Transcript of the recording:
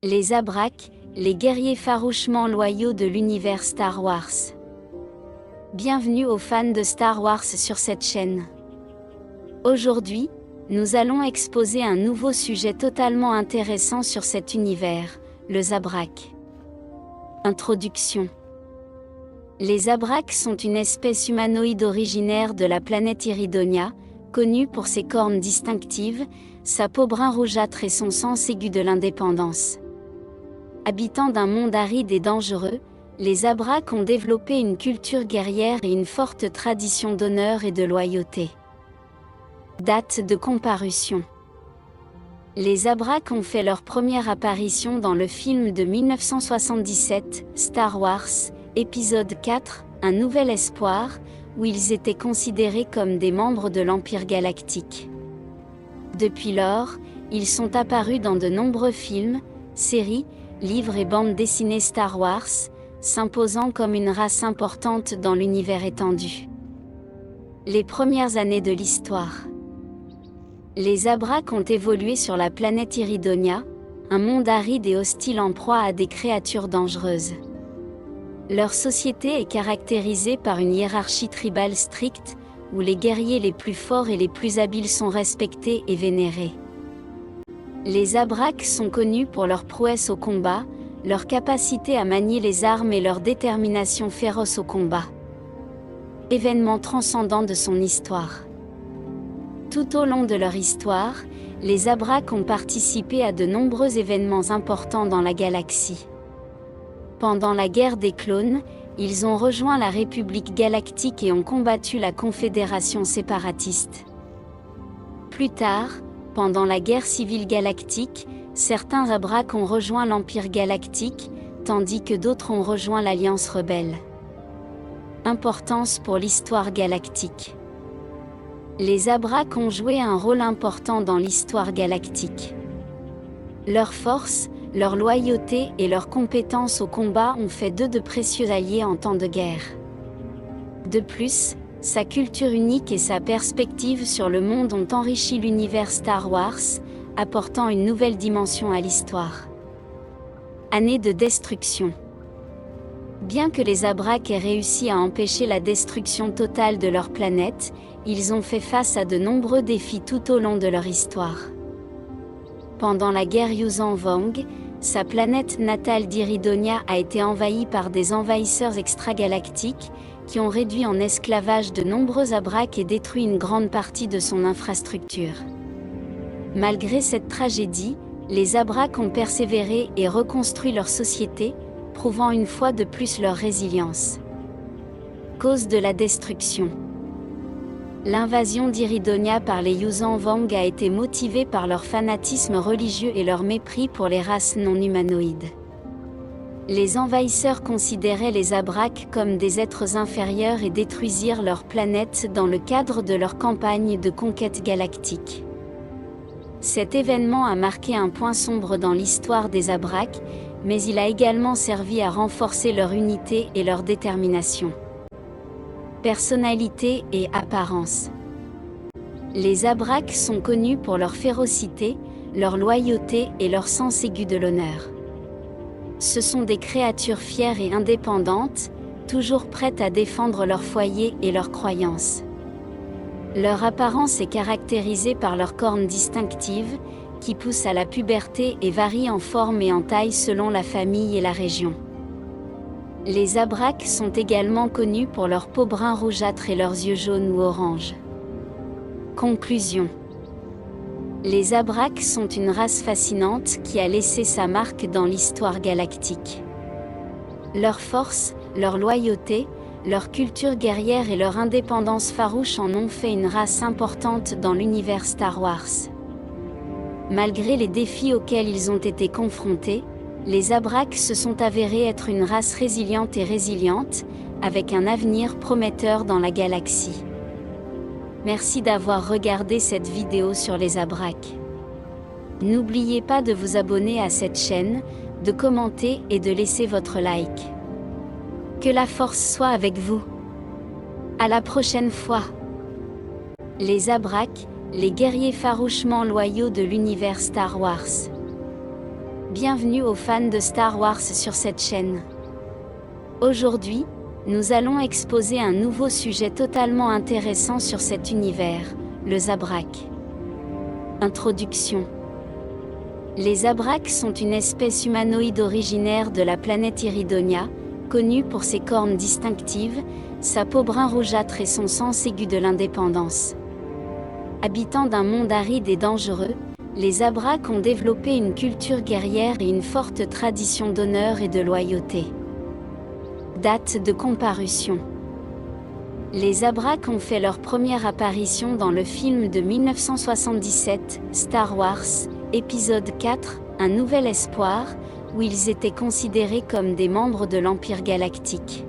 Les Abraks, les guerriers farouchement loyaux de l'univers Star Wars. Bienvenue aux fans de Star Wars sur cette chaîne. Aujourd'hui, nous allons exposer un nouveau sujet totalement intéressant sur cet univers, le Zabrak. Introduction. Les Abraks sont une espèce humanoïde originaire de la planète Iridonia, connue pour ses cornes distinctives, sa peau brun rougeâtre et son sens aigu de l'indépendance. Habitants d'un monde aride et dangereux, les Abraks ont développé une culture guerrière et une forte tradition d'honneur et de loyauté. Date de comparution. Les Abraks ont fait leur première apparition dans le film de 1977, Star Wars, épisode 4, Un nouvel espoir, où ils étaient considérés comme des membres de l'Empire galactique. Depuis lors, ils sont apparus dans de nombreux films, séries, livres et bandes dessinées Star Wars, s'imposant comme une race importante dans l'univers étendu. Les premières années de l'histoire. Les Abraks ont évolué sur la planète Iridonia, un monde aride et hostile en proie à des créatures dangereuses. Leur société est caractérisée par une hiérarchie tribale stricte, où les guerriers les plus forts et les plus habiles sont respectés et vénérés. Les Abraks sont connus pour leur prouesse au combat, leur capacité à manier les armes et leur détermination féroce au combat. Événement transcendant de son histoire. Tout au long de leur histoire, les Abraks ont participé à de nombreux événements importants dans la galaxie. Pendant la guerre des clones, ils ont rejoint la République galactique et ont combattu la Confédération séparatiste. Plus tard, pendant la guerre civile galactique, certains Abraks ont rejoint l'Empire galactique, tandis que d'autres ont rejoint l'Alliance rebelle. Importance pour l'histoire galactique. Les Abraks ont joué un rôle important dans l'histoire galactique. Leur force, leur loyauté et leurs compétences au combat ont fait d'eux de précieux alliés en temps de guerre. De plus, sa culture unique et sa perspective sur le monde ont enrichi l'univers Star Wars, apportant une nouvelle dimension à l'histoire. Année de destruction. Bien que les Abraks aient réussi à empêcher la destruction totale de leur planète, ils ont fait face à de nombreux défis tout au long de leur histoire. Pendant la guerre Yuuzhan Vong, sa planète natale d'Iridonia a été envahie par des envahisseurs extragalactiques, qui ont réduit en esclavage de nombreux Abraks et détruit une grande partie de son infrastructure. Malgré cette tragédie, les Abraks ont persévéré et reconstruit leur société, prouvant une fois de plus leur résilience. Cause de la destruction. L'invasion d'Iridonia par les Yuuzhan Vong a été motivée par leur fanatisme religieux et leur mépris pour les races non humanoïdes. Les envahisseurs considéraient les Abraks comme des êtres inférieurs et détruisirent leur planète dans le cadre de leur campagne de conquête galactique. Cet événement a marqué un point sombre dans l'histoire des Abraks, mais il a également servi à renforcer leur unité et leur détermination. Personnalité et apparence. Les Abraks sont connus pour leur férocité, leur loyauté et leur sens aigu de l'honneur. Ce sont des créatures fières et indépendantes, toujours prêtes à défendre leur foyer et leurs croyances. Leur apparence est caractérisée par leurs cornes distinctives, qui poussent à la puberté et varient en forme et en taille selon la famille et la région. Les Abraks sont également connus pour leur peau brun rougeâtre et leurs yeux jaunes ou orange. Conclusion. Les Abraks sont une race fascinante qui a laissé sa marque dans l'histoire galactique. Leur force, leur loyauté, leur culture guerrière et leur indépendance farouche en ont fait une race importante dans l'univers Star Wars. Malgré les défis auxquels ils ont été confrontés, les Abraks se sont avérés être une race résiliente et résiliente, avec un avenir prometteur dans la galaxie. Merci d'avoir regardé cette vidéo sur les Abraks. N'oubliez pas de vous abonner à cette chaîne, de commenter et de laisser votre like. Que la force soit avec vous. À la prochaine fois. Les Abraks, les guerriers farouchement loyaux de l'univers Star Wars. Bienvenue aux fans de Star Wars sur cette chaîne. Aujourd'hui, nous allons exposer un nouveau sujet totalement intéressant sur cet univers, le Zabrak. Introduction. Les Zabraks sont une espèce humanoïde originaire de la planète Iridonia, connue pour ses cornes distinctives, sa peau brun rougeâtre et son sens aigu de l'indépendance. Habitants d'un monde aride et dangereux, les Zabraks ont développé une culture guerrière et une forte tradition d'honneur et de loyauté. Date de comparution. Les Zabraks ont fait leur première apparition dans le film de 1977, Star Wars, épisode 4, Un nouvel espoir, où ils étaient considérés comme des membres de l'Empire galactique.